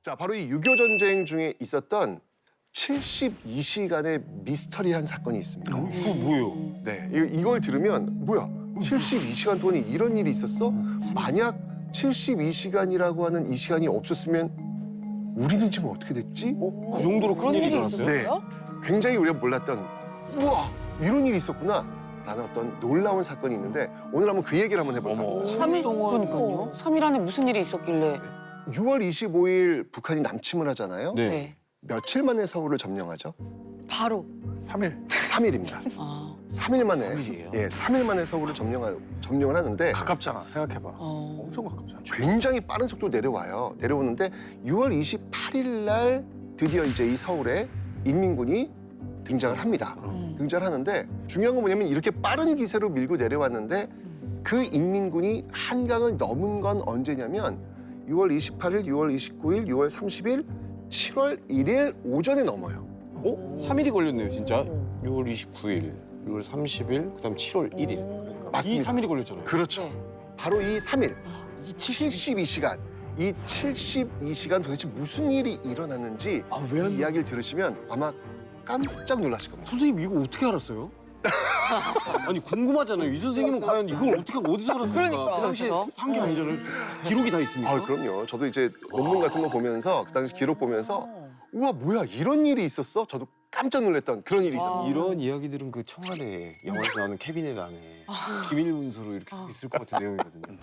자, 바로 이 6.25 전쟁 중에 있었던 72시간의 미스터리한 사건이 있습니다. 그거 뭐예요? 네, 이걸 들으면 뭐야? 72시간 동안에 이런 일이 있었어? 만약 72시간이라고 하는 이 시간이 없었으면 우리는 지금 어떻게 됐지? 그 정도로 큰 일이 일어났어요? 네, 굉장히 우리가 몰랐던 우와 이런 일이 있었구나 라는 어떤 놀라운 사건이 있는데 오늘 한번 그 얘기를 한번 해볼까 어머. 합니다. 3일 동안- 그러니까요. 3일 안에 무슨 일이 있었길래. 6월 25일 북한이 남침을 하잖아요. 네. 네. 며칠 만에 서울을 점령하죠? 바로. 3일. 3일입니다. 아. 3일 만에 3일이에요? 예, 3일 만에 서울을 점령을 하는데 가깝잖아. 생각해봐. 어. 엄청 가깝잖아. 굉장히 빠른 속도로 내려와요. 내려오는데 6월 28일 날 드디어 이제 이 서울에 인민군이 등장을 합니다. 등장을 하는데 중요한 건 뭐냐면 이렇게 빠른 기세로 밀고 내려왔는데 그 인민군이 한강을 넘은 건 언제냐면 6월 28일, 6월 29일, 6월 30일, 7월 1일 오전에 넘어요. 3일이 걸렸네요, 진짜. 6월 29일, 6월 30일, 그다음 7월 1일. 맞습니다. 이 3일이 걸렸잖아요. 그렇죠. 네. 바로 이 3일, 이 72시간, 이 72시간 도대체 무슨 일이 일어났는지 왜 안... 이야기를 들으시면 아마 깜짝 놀라실 겁니다. 선생님 이거 어떻게 알았어요? 아니 궁금하잖아요. 이 선생님은 과연 이걸 어떻게 어디서 알았을까? 그러니까. 그 당시에 산 게 아니잖아요. 기록이 다 있습니까? 아, 그럼요. 저도 이제 논문 같은 거 보면서 그 당시 기록 보면서 우와 뭐야 이런 일이 있었어? 저도 깜짝 놀랐던 그런 일이 있었어요. 이런 이야기들은 그 청와대 영화에서 나오는 캐비넷 안에 기밀 문서로 이렇게 있을 것 같은 내용이거든요.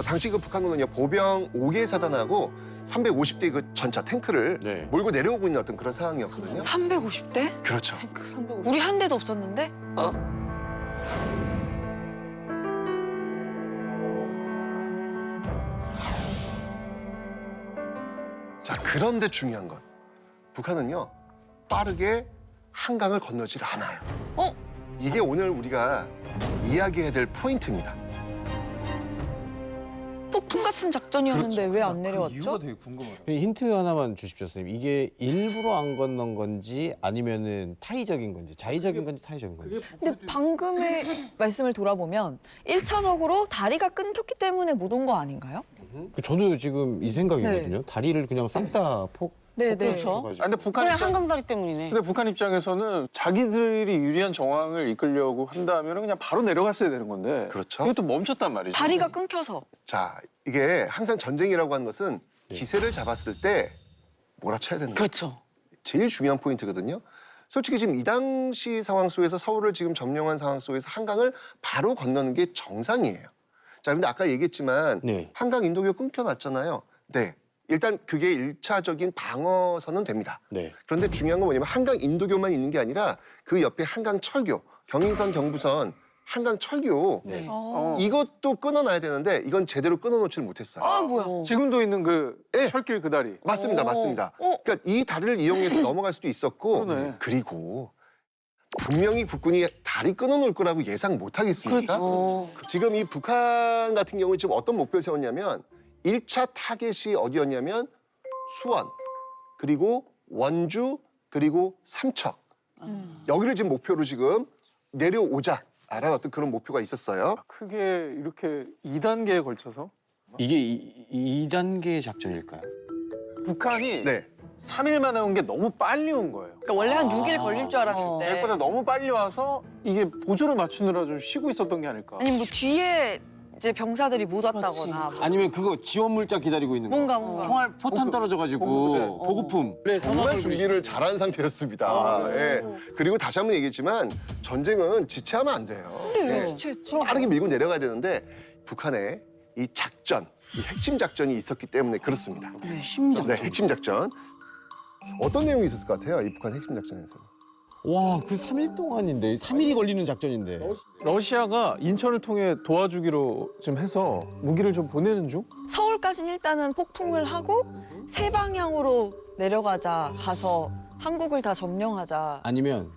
당시 그 북한군은요 보병 5개 사단하고 350대 그 전차 탱크를 네. 몰고 내려오고 있는 어떤 그런 상황이었거든요. 350대? 그렇죠. 탱크 350. 우리 한 대도 없었는데? 자, 그런데 중요한 건 북한은요 빠르게 한강을 건너질 않아요. 어? 이게 오늘 우리가 이야기해야 될 포인트입니다. 폭풍 같은 작전이었는데 왜 안 내려왔죠? 되게 궁금하다. 힌트 하나만 주십시오, 선생님. 이게 일부러 안 건넌 건지 아니면은 타의적인 건지, 자의적인 건지 타의적인 건지. 근데 방금의 말씀을 돌아보면 1차적으로 다리가 끊겼기 때문에 못 온 거 아닌가요? 저도 지금 이 생각이거든요. 다리를 그냥 싹 다 네, 네. 그렇죠. 아, 근데 북한 그래 입장, 한강다리 때문이네. 근데 북한 입장에서는 자기들이 유리한 정황을 이끌려고 한다면 그냥 바로 내려갔어야 되는 건데. 그렇죠. 이것도 멈췄단 말이죠. 다리가 끊겨서. 자, 이게 항상 전쟁이라고 하는 것은 기세를 잡았을 때 몰아쳐야 된다. 그렇죠. 제일 중요한 포인트거든요. 솔직히 지금 이 당시 상황 속에서 서울을 지금 점령한 상황 속에서 한강을 바로 건너는 게 정상이에요. 자, 그런데 아까 얘기했지만 네. 한강 인도교 끊겨놨잖아요. 네. 일단 그게 일차적인 방어선은 됩니다. 네. 그런데 중요한 건 뭐냐면 한강 인도교만 있는 게 아니라 그 옆에 한강 철교, 경인선, 경부선, 한강 철교 네. 이것도 끊어놔야 되는데 이건 제대로 끊어놓지를 못했어요. 아, 뭐야. 지금도 있는 그 예. 철길 그 다리. 맞습니다, 맞습니다. 어. 그러니까 이 다리를 이용해서 넘어갈 수도 있었고 그러네. 그리고 분명히 국군이 다리 끊어놓을 거라고 예상 못하겠습니까? 그렇죠. 지금 이 북한 같은 경우에 지금 어떤 목표를 세웠냐면 1차 타겟이 어디였냐면 수원, 그리고 원주, 그리고 삼척. 여기를 지금 목표로 지금 내려오자라는 어떤 그런 목표가 있었어요. 크게 이렇게 2단계에 걸쳐서 이게 2단계 작전일까요? 북한이 네. 3일 만에 온 게 너무 빨리 온 거예요. 그러니까 원래 한 6일 걸릴 줄 알았는데. 생각보다 너무 빨리 와서 이게 보조를 맞추느라 좀 쉬고 있었던 게 아닐까. 아니 뭐 뒤에 이제 병사들이 못 왔다거나 뭐 아니면 그거 지원 물자 기다리고 있는 거. 뭔가. 총알 포탄 떨어져가지고 보급품. 네, 정말 준비를 잘한 상태였습니다. 예. 그리고 다시 한번 얘기했지만 전쟁은 지체하면 안 돼요. 예. 빠르게 밀고 내려가야 되는데 북한의 이 작전, 이 핵심 작전이 있었기 때문에 그렇습니다. 심장. 네, 핵심 작전. 어떤 내용이 있었을 것 같아요? 이 북한 핵심 작전에서. 와, 그 3일 동안인데 3일이 걸리는 작전인데. 러시아가 인천을 통해 도와주기로 좀 해서 무기를 좀 보내는 중? 서울까지는 일단은 폭풍을 하고 세 방향으로 내려가자. 가서 한국을 다 점령하자. 아니면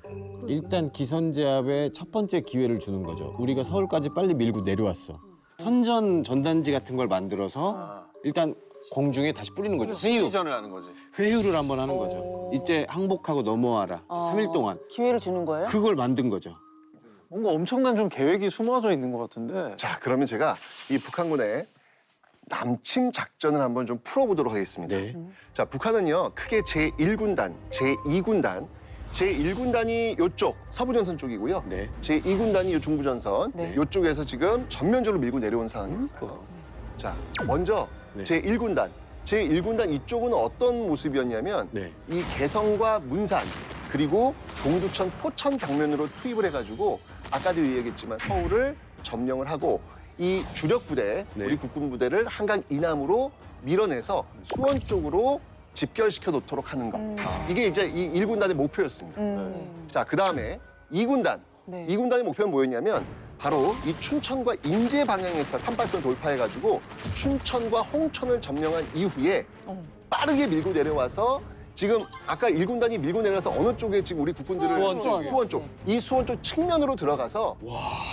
일단 기선제압의 첫 번째 기회를 주는 거죠. 우리가 서울까지 빨리 밀고 내려왔어. 선전 전단지 같은 걸 만들어서 일단 공중에 다시 뿌리는 거죠. 회유. 시전을 하는 거지. 회유를 한번 하는 거죠. 이제 항복하고 넘어와라. 3일 동안. 기회를 주는 거예요? 그걸 만든 거죠. 뭔가 엄청난 좀 계획이 숨어져 있는 것 같은데. 자, 그러면 제가 이 북한군의 남침 작전을 한번 좀 풀어보도록 하겠습니다. 네. 자, 북한은요 크게 제1군단, 제2군단, 제1군단이 요쪽 서부전선 쪽이고요. 네. 제2군단이 요 중부전선 네. 요쪽에서 지금 전면적으로 밀고 내려온 상황이었어요. 자, 먼저 네. 제1군단. 제1군단 이쪽은 어떤 모습이었냐면 네. 이 개성과 문산 그리고 동두천, 포천 방면으로 투입을 해가지고 아까도 얘기했지만 서울을 점령을 하고 이 주력 부대, 네. 우리 국군 부대를 한강 이남으로 밀어내서 수원 쪽으로 집결시켜 놓도록 하는 것. 이게 이제 이 1군단의 목표였습니다. 자, 그다음에 2군단. 네. 2군단의 목표는 뭐였냐면 바로 이 춘천과 인제 방향에서 38선 돌파해가지고 춘천과 홍천을 점령한 이후에 빠르게 밀고 내려와서 지금 아까 1군단이 밀고 내려서 어느 쪽에 지금 우리 국군들을 수원 쪽이요. 수원 쪽. 이 수원 쪽 측면으로 들어가서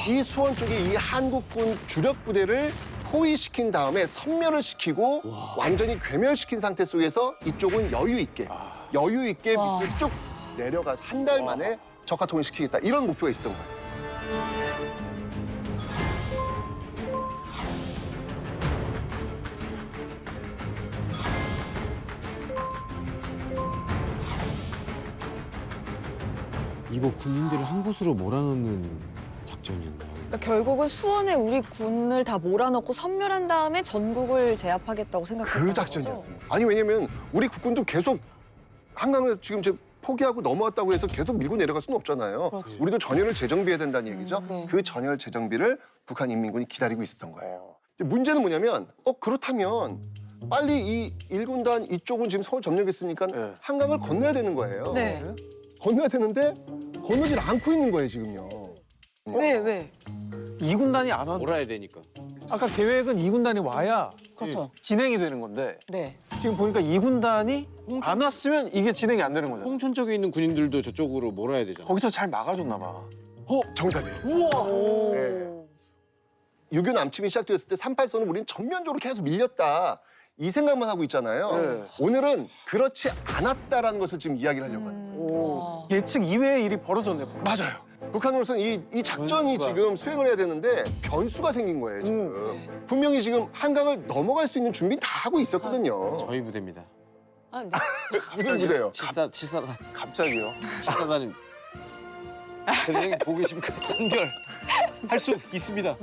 이 수원 쪽에 이 한국군 주력 부대를 포위시킨 다음에 섬멸을 시키고 완전히 괴멸시킨 상태 속에서 이쪽은 여유 있게 와. 밑으로 쭉 내려가서 한 달 만에 적화 통일시키겠다. 이런 목표가 있었던 거예요. 이거 군인들을 한 곳으로 몰아넣는 작전이었나요? 그러니까 결국은 수원에 우리 군을 다 몰아넣고 섬멸한 다음에 전국을 제압하겠다고 생각했던 그 거죠? 작전이었습니다. 아니 왜냐면 우리 국군도 계속 한강에서 지금 이제 포기하고 넘어왔다고 해서 계속 밀고 내려갈 수는 없잖아요. 우리도 전열을 재정비해야 된다는 얘기죠. 네. 그 전열 재정비를 북한 인민군이 기다리고 있었던 거예요. 이제 문제는 뭐냐면 그렇다면 빨리 이 1군단 이쪽은 지금 서울 점령했으니까 네. 한강을 건너야 되는 거예요. 네. 건너야 되는데 건너질 않고 있는 거예요 지금요. 왜? 2군단이 안 와. 몰아야 되니까. 아까 계획은 2군단이 와야 그렇죠. 진행이 되는 건데 네. 지금 보니까 2군단이 안 왔으면 이게 진행이 안 되는 거잖아. 홍천 쪽에 있는 군인들도 저쪽으로 몰아야 되잖아. 거기서 잘 막아줬나 봐. 정답이에요. 오. 네. 6.25 남침이 시작되었을 때 38선은 우리는 전면적으로 계속 밀렸다. 이 생각만 하고 있잖아요. 네. 오늘은 그렇지 않았다라는 것을 지금 이야기를 하려고 하는 거예요. 오. 예측 이외의 일이 벌어졌네. 북한. 맞아요. 북한으로서는 이 작전이 변수가. 지금 수행을 해야 되는데 변수가 생긴 거예요, 지금. 분명히 지금 한강을 넘어갈 수 있는 준비는 다 하고 있었거든요. 저희 부대입니다. 아, 네. 무슨 부대요? 칠사단. 갑자기요. 칠사단님. 대장님 보고 계십니까? 단결 할 수 있습니다.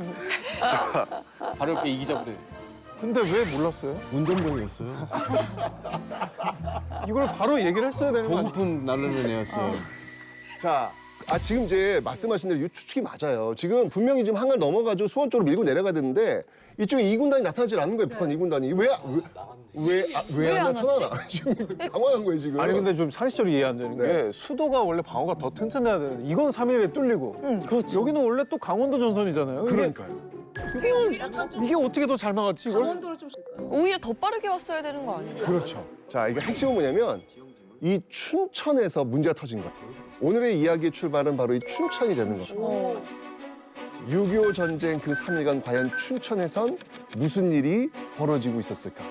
바로 옆에 이기자 부대. 근데 왜 몰랐어요? 운전병이었어요. 이걸 바로 얘기를 했어야 되는 거 아니야? 보급품 나르는 애였어요. 자, 지금 이제 말씀하신 대로 이 추측이 맞아요. 지금 분명히 지금 한강 넘어가지고 수원 쪽으로 밀고 내려가야 되는데 이쪽에 2군단이 나타나질 않는 거예요, 북한 2군단이. 왜 안 나타나? 지금 당황한 거예요, 지금. 아니 근데 좀 상식적으로 이해 안 되는 네. 게 수도가 원래 방어가 더 튼튼해야 되는데 이건 3일에 뚫리고 그렇죠. 여기는 원래 또 강원도 전선이잖아요. 그러니까요. 이게 어떻게 더 잘 막았지 이걸? 오히려 더 빠르게 왔어야 되는 거 아니에요? 그렇죠. 자, 이게 핵심은 뭐냐면 이 춘천에서 문제가 터진 거예요. 오늘의 이야기의 출발은 바로 이 춘천이 되는 거예요. 6.25 전쟁 그 3일간 과연 춘천에선 무슨 일이 벌어지고 있었을까?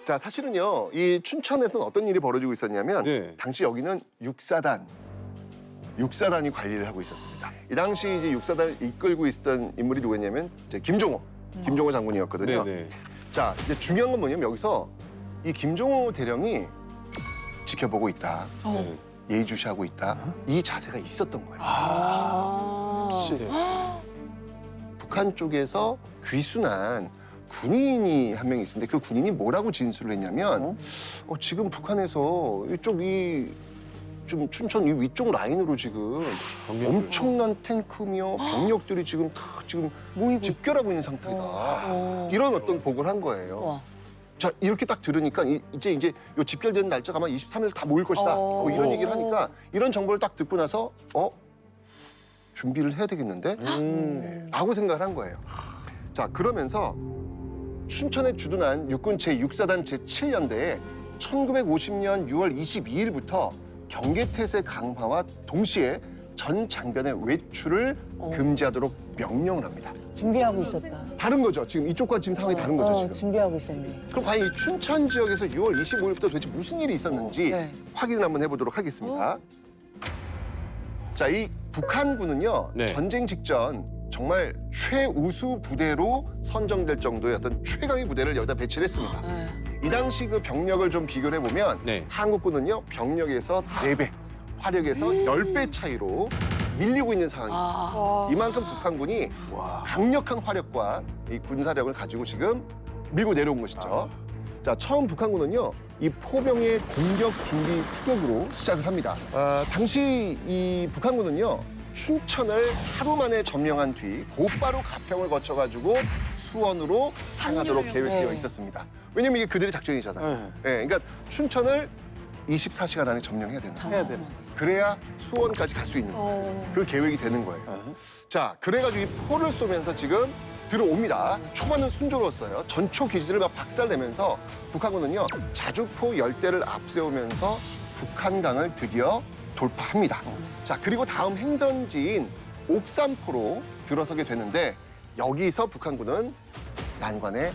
자, 사실은요, 이 춘천에서는 어떤 일이 벌어지고 있었냐면 네. 당시 여기는 육사단이 관리를 하고 있었습니다. 이 당시 이제 육사단을 이끌고 있었던 인물이 누구였냐면 이제 김종호 장군이었거든요. 네네. 자, 이제 중요한 건 뭐냐면 여기서 이 김종호 대령이 지켜보고 있다. 네. 예의주시하고 있다. 이 자세가 있었던 거예요. 북한 쪽에서 귀순한 군인이 한 명 있었는데 그 군인이 뭐라고 진술을 했냐면 지금 북한에서 이쪽 좀 춘천 이 위쪽 라인으로 지금 병력을. 엄청난 탱크며 병력들이 지금 다 지금 집결하고 있는 상태다. 이런 어떤 보고를 한 거예요. 와. 자, 이렇게 딱 들으니까 이제 요 집결되는 날짜가 아마 23일 다 모일 것이다. 뭐 이런 얘기를 하니까 이런 정보를 딱 듣고 나서 준비를 해야 되겠는데? 네, 라고 생각을 한 거예요. 자, 그러면서 춘천에 주둔한 육군 제6사단 제7연대에 1950년 6월 22일부터 경계태세 강화와 동시에 전 장변의 외출을 금지하도록 명령을 합니다. 준비하고 있었다. 다른 거죠. 지금 이쪽과 지금 상황이 다른 거죠, 지금. 준비하고 있었네. 그럼 과연 이 춘천 지역에서 6월 25일부터 도대체 무슨 일이 있었는지 네. 확인을 한번 해보도록 하겠습니다. 자, 이 북한군은요, 네. 전쟁 직전 정말 최우수 부대로 선정될 정도의 어떤 최강의 부대를 여기다 배치를 했습니다. 네. 이 당시 그 병력을 좀 비교를 해보면 네. 한국군은요 병력에서 4배, 화력에서 10배 차이로 밀리고 있는 상황입니다. 아. 이만큼 북한군이 강력한 화력과 이 군사력을 가지고 지금 밀고 내려온 것이죠. 자, 처음 북한군은요 이 포병의 공격 준비 사격으로 시작을 합니다. 당시 이 북한군은요 춘천을 하루 만에 점령한 뒤 곧바로 가평을 거쳐가지고 수원으로 향하도록 합류하려고. 계획되어 네. 있었습니다. 왜냐면 이게 그들의 작전이잖아요. 예, 그러니까 춘천을 24시간 안에 점령해야 되는 거예요. 해야 되는. 그래야 수원까지 갈 수 있는 거예요. 그 계획이 되는 거예요. 자, 그래가지고 이 포를 쏘면서 지금 들어옵니다. 초반은 순조로웠어요. 전초 기지를 막 박살내면서 북한군은요 자주포 열대를 앞세우면서 북한강을 드디어 돌파합니다. 자, 그리고 다음 행선지인 옥산포로 들어서게 되는데 여기서 북한군은 난관에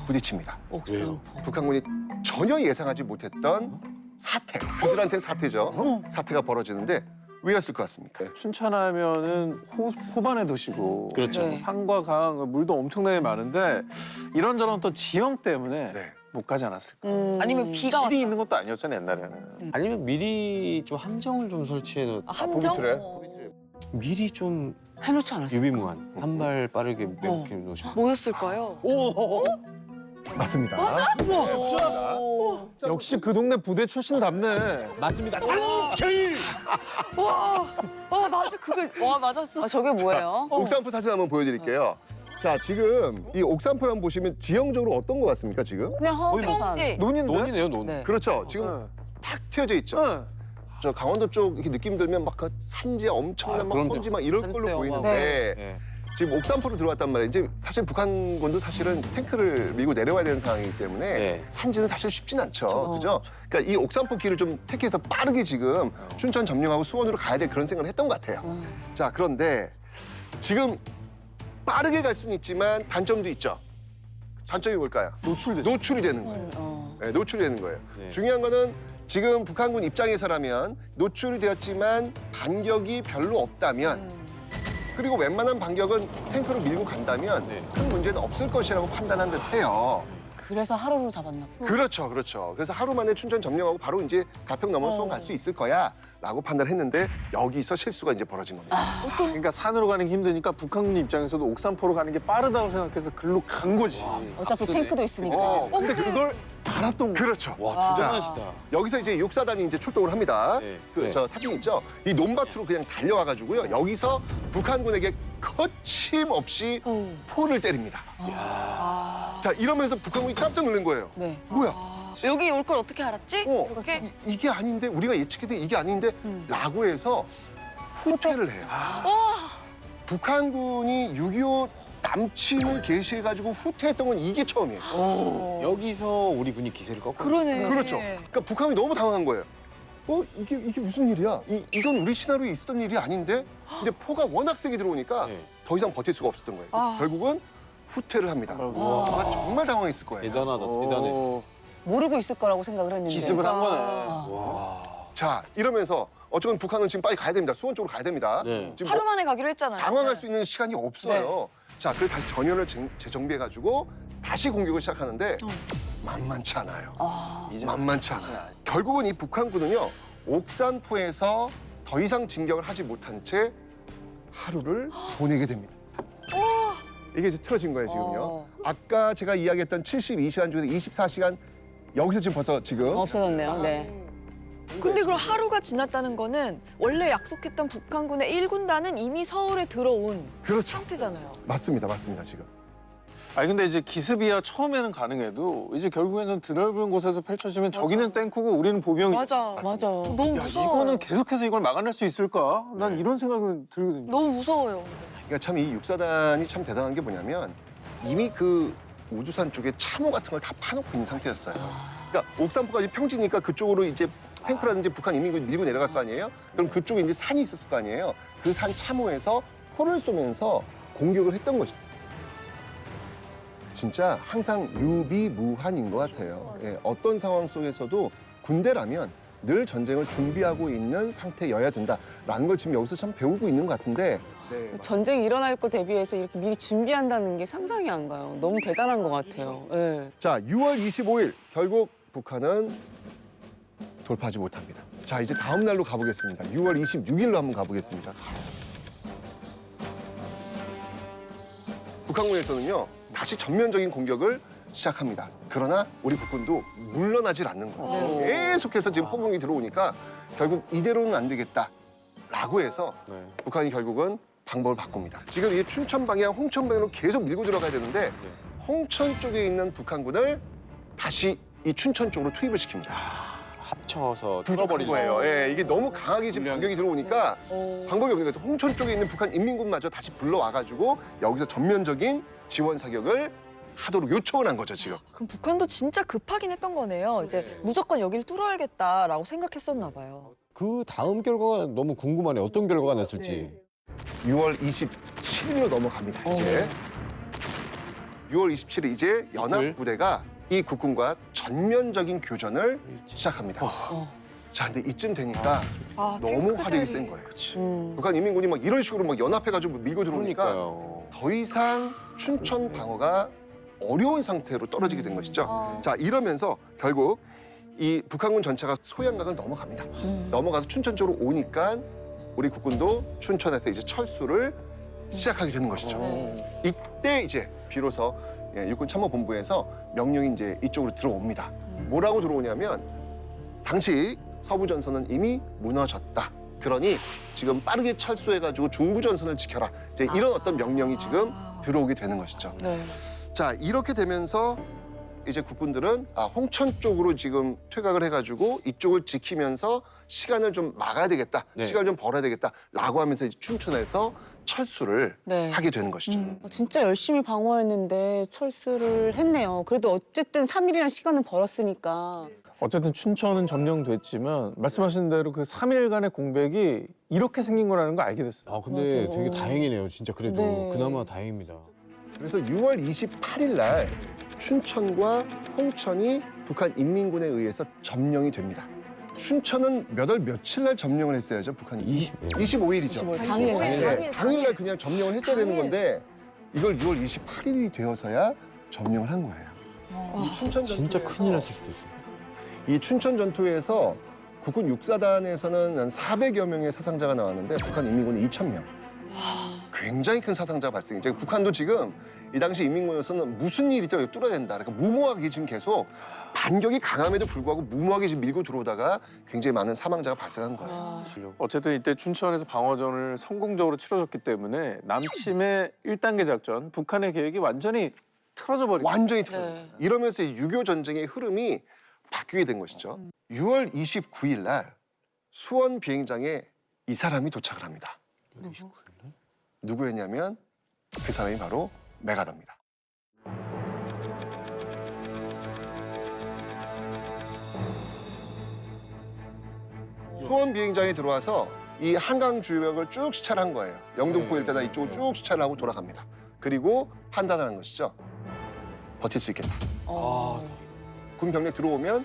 부딪힙니다. 옥상포. 북한군이 전혀 예상하지 못했던 사태, 그들한테는 사태죠. 사태가 벌어지는데 왜였을 것 같습니까? 춘천하면은 호반의 도시고 그렇죠. 네. 산과 강, 물도 엄청나게 많은데 이런저런 또 지형 때문에 네. 못 가지 않았을까. 아니면 비가 왔다. 길이 있는 것도 아니었잖아요 옛날에는. 아니면 미리 좀 함정을 좀 설치해 놓. 함정? 보기트래? 미리 좀 해놓지 않았어. 유비무한 한 발 빠르게 내놓게 놓으셔. 뭐였을까요? 맞습니다. 역시 그 동네 부대 출신답네. 맞습니다. 단결. 와 맞아 그거 와 맞았어. 아, 저게 뭐예요? 옥산포 사진 한번 보여드릴게요. 자, 지금 이 옥산포를 한번 보시면 지형적으로 어떤 것 같습니까, 지금? 그냥 허브산. 평지. 논인데? 논이네요, 논. 네. 그렇죠. 지금 탁 트여져 있죠. 응. 저 강원도 쪽 이렇게 느낌 들면 막 그 산지에 엄청난 막 그럼요. 먼지 막 이럴 걸로 산세어가 보이는데 네. 지금 옥산포로 들어왔단 말이에요. 이제 사실 북한군도 사실은 탱크를 밀고 내려와야 되는 상황이기 때문에 네. 산지는 사실 쉽진 않죠. 그죠? 그러니까 이 옥산포 길을 좀 택해서 빠르게 지금 춘천 점령하고 수원으로 가야 될 그런 생각을 했던 것 같아요. 자, 그런데 지금 빠르게 갈 수는 있지만 단점도 있죠. 단점이 뭘까요? 노출이 되는 거예요. 네, 노출이 되는 거예요. 네. 중요한 거는 지금 북한군 입장에서라면 노출이 되었지만 반격이 별로 없다면 그리고 웬만한 반격은 탱크로 밀고 간다면 네. 큰 문제는 없을 것이라고 판단한 듯해요. 그래서 하루로 잡았나 봐. 그렇죠, 그렇죠. 그래서 하루 만에 춘천 점령하고 바로 이제 가평 넘어 수원 갈 수 있을 거야라고 판단했는데 여기서 실수가 이제 벌어진 겁니다. 그러니까 산으로 가는 게 힘드니까 북한군 입장에서도 옥산포로 가는 게 빠르다고 생각해서 글로 간 거지. 어차피 탱크도 있으니까. 근데 그걸 알았던 거. 그렇죠. 와, 자, 대단하시다. 여기서 이제 육사단이 이제 출동을 합니다. 네. 저 사진 있죠? 이 논밭으로 그냥 달려와가지고요. 여기서 북한군에게 거침없이 포를 때립니다. 자, 이러면서 북한군이 깜짝 놀란 거예요. 네. 뭐야? 여기 올 걸 어떻게 알았지? 이렇게 이게 아닌데 우리가 예측했던 이게 아닌데 라고 해서 후퇴를 해요. 북한군이 6.25 남침을 개시해가지고 후퇴했던 건 이게 처음이에요. 여기서 우리 군이 기세를 꺾어. 그러네. 그렇죠. 그러니까 북한이 너무 당황한 거예요. 이게 무슨 일이야? 이건 우리 시나리오에 있었던 일이 아닌데? 근데 포가 워낙 세게 들어오니까 네. 더 이상 버틸 수가 없었던 거예요. 그래서 결국은 후퇴를 합니다. 아마 정말 당황했을 거예요. 대단하다, 대단해. 모르고 있을 거라고 생각을 했는데. 기습을 한 거네. 자, 이러면서 어쨌든 북한은 지금 빨리 가야 됩니다. 수원 쪽으로 가야 됩니다. 네. 지금 하루 뭐 만에 가기로 했잖아요. 당황할 수 있는 시간이 없어요. 자, 그래서 다시 전열을 재정비해가지고 다시 공격을 시작하는데 만만치 않아요. 만만치 않아요. 결국은 이 북한군은요, 옥산포에서 더 이상 진격을 하지 못한 채 하루를 보내게 됩니다. 이게 이제 틀어진 거예요, 지금요. 아까 제가 이야기했던 72시간 중에서 24시간 여기서 지금 벌써 지금 없어졌네요. 네. 근데 그럼 하루가 지났다는 거는 원래 약속했던 북한군의 1군단은 이미 서울에 들어온 그렇죠. 상태잖아요. 맞습니다, 지금. 아니 근데 이제 기습이야 처음에는 가능해도 이제 결국에는 드넓은 곳에서 펼쳐지면 저기는 탱크고 우리는 보병이. 맞아. 맞아. 너무 야, 무서워. 이거는 계속해서 이걸 막아낼 수 있을까? 난 이런 생각은 들거든요. 너무 무서워요. 근데. 그러니까 참 이 육사단이 참 대단한 게 뭐냐면 이미 그 우두산 쪽에 참호 같은 걸 다 파놓고 있는 상태였어요. 그러니까 옥산포가 이제 평지니까 그쪽으로 이제 탱크라든지 북한 인민군 밀고 내려갈 거 아니에요? 그럼 그쪽에 이제 산이 있었을 거 아니에요? 그 산 참호에서 포를 쏘면서 공격을 했던 거죠. 진짜 항상 유비무환인 것 같아요. 예, 어떤 상황 속에서도 군대라면 늘 전쟁을 준비하고 있는 상태여야 된다라는 걸 지금 여기서 참 배우고 있는 것 같은데 네, 전쟁이 일어날 거 대비해서 이렇게 미리 준비한다는 게 상상이 안 가요. 너무 대단한 것 같아요. 예. 자, 6월 25일 결국 북한은 돌파하지 못합니다. 자, 이제 다음 날로 가보겠습니다. 6월 26일로 한번 가보겠습니다. 북한군에서는요, 다시 전면적인 공격을 시작합니다. 그러나 우리 국군도 물러나질 않는 거예요. 계속해서 지금 포공이 들어오니까 결국 이대로는 안 되겠다라고 해서 네. 북한이 결국은 방법을 바꿉니다. 지금 이 춘천 방향, 홍천 방향으로 계속 밀고 들어가야 되는데 홍천 쪽에 있는 북한군을 다시 이 춘천 쪽으로 투입을 시킵니다. 합쳐서 부족한 뚫어버리려고. 거예요. 예, 이게 너무 강하게 지금 공격이 들어오니까 어. 방법이 없는 거죠. 홍천 쪽에 있는 북한 인민군마저 다시 불러와가지고 여기서 전면적인 지원 사격을 하도록 요청을 한 거죠, 지금. 그럼 북한도 진짜 급하긴 했던 거네요. 이제 무조건 여기를 뚫어야겠다라고 생각했었나 봐요. 그 다음 결과가 너무 궁금하네. 어떤 결과가 났을지. 6월 27일로 넘어갑니다, 이제. 6월 27일 이제 연합부대가 이 국군과 전면적인 교전을 시작합니다. 자, 근데 이쯤 되니까 아, 너무 화력이 센 거예요. 북한 인민군이 막 이런 식으로 막 연합해가지고 밀고 들어오니까 그러니까요. 더 이상 춘천 방어가 어려운 상태로 떨어지게 된 것이죠. 자, 이러면서 결국 이 북한군 전체가 소양강을 넘어갑니다. 넘어가서 춘천 쪽으로 오니까 우리 국군도 춘천에서 이제 철수를 시작하게 되는 것이죠. 이때 이제 비로소 육군참모본부에서 명령이 이제 이쪽으로 들어옵니다. 뭐라고 들어오냐면 당시 서부 전선은 이미 무너졌다. 그러니 지금 빠르게 철수해가지고 중부 전선을 지켜라. 이제 이런 어떤 명령이 지금 들어오게 되는 것이죠. 네. 자, 이렇게 되면서 이제 국군들은 홍천 쪽으로 지금 퇴각을 해가지고 이쪽을 지키면서 시간을 좀 막아야 되겠다. 네. 시간을 좀 벌어야 되겠다라고 하면서 이제 춘천에서 철수를 네. 하게 되는 것이죠. 진짜 열심히 방어했는데 철수를 했네요. 그래도 어쨌든 3일이나 시간을 벌었으니까. 어쨌든 춘천은 점령됐지만 말씀하신 대로 그 3일간의 공백이 이렇게 생긴 거라는 걸 알게 됐어요. 아 근데 맞아. 되게 다행이네요. 진짜 그래도 네. 그나마 다행입니다. 그래서 6월 28일 날 춘천과 홍천이 북한 인민군에 의해서 점령이 됩니다. 춘천은 몇 월 며칠 날 점령을 했어야죠, 북한이? 25일이죠. 당일. 당일날 그냥 점령을 했어야 되는 건데 이걸 6월 28일이 되어서야 점령을 한 거예요. 이 춘천 진짜 전투에서 큰일 났을 수도 있어요. 이 춘천 전투에서 국군 육사단에서는 한 400여 명의 사상자가 나왔는데 북한 인민군이 2,000명. 굉장히 큰 사상자가 발생했죠. 북한도 지금 이 당시 인민군으로서는 무슨 일이 있다고 뚫어낸다. 그러니까 무모하게 지금 계속 반격이 강함에도 불구하고 무모하게 지금 밀고 들어오다가 굉장히 많은 사망자가 발생한 거예요. 어쨌든 이때 춘천에서 방어전을 성공적으로 치러졌기 때문에 남침의 1단계 작전, 북한의 계획이 완전히 틀어져 버린 거예요. 완전히 틀어요. 네. 이러면서 이 6.25 전쟁의 흐름이 바뀌게 된 것이죠. 6월 29일 날 수원 비행장에 이 사람이 도착을 합니다. 누구였냐면 그 사람이 바로 메가더입니다. 수원 비행장에 들어와서 이 한강 주역을 쭉 시찰을 한 거예요. 영등포 일대나 이쪽을 쭉 시찰을 하고 돌아갑니다. 그리고 판단하는 것이죠. 버틸 수 있겠다. 군 병력 들어오면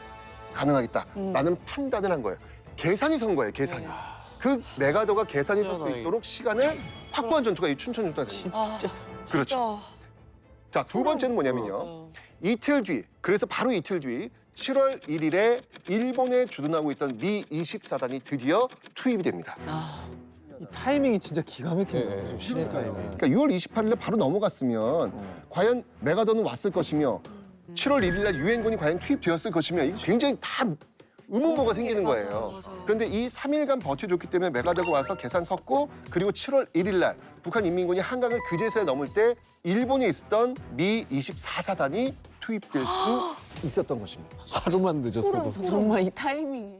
가능하겠다. 라는 판단을 한 거예요. 계산이 선 거예요, 계산이. 그 메가더가 계산이 설 수 있도록 시간을 확보한 전투가 이 춘천 전투가 됩니다. 그렇죠. 자, 두 번째는 뭐냐면요. 이틀 뒤, 그래서 바로 이틀 뒤 7월 1일에 일본에 주둔하고 있던 미 24단이 드디어 투입이 됩니다. 이 타이밍이 진짜 기가 막히네요. 네, 신의 타이밍. 그러니까 6월 28일에 바로 넘어갔으면 과연 메가더는 왔을 것이며 7월 1일 날 유엔군이 과연 투입되었을 것이며 이게 굉장히 다 의문부가 생기는 거예요. 그런데 이 3일간 버텨줬기 때문에 메가더가 와서 계산 섰고 그리고 7월 1일 날 북한 인민군이 한강을 그제서야 넘을 때 일본에 있었던 미 24사단이 투입될 수 있었던 것입니다. 하루만 늦었어도. 정말 이 타이밍이.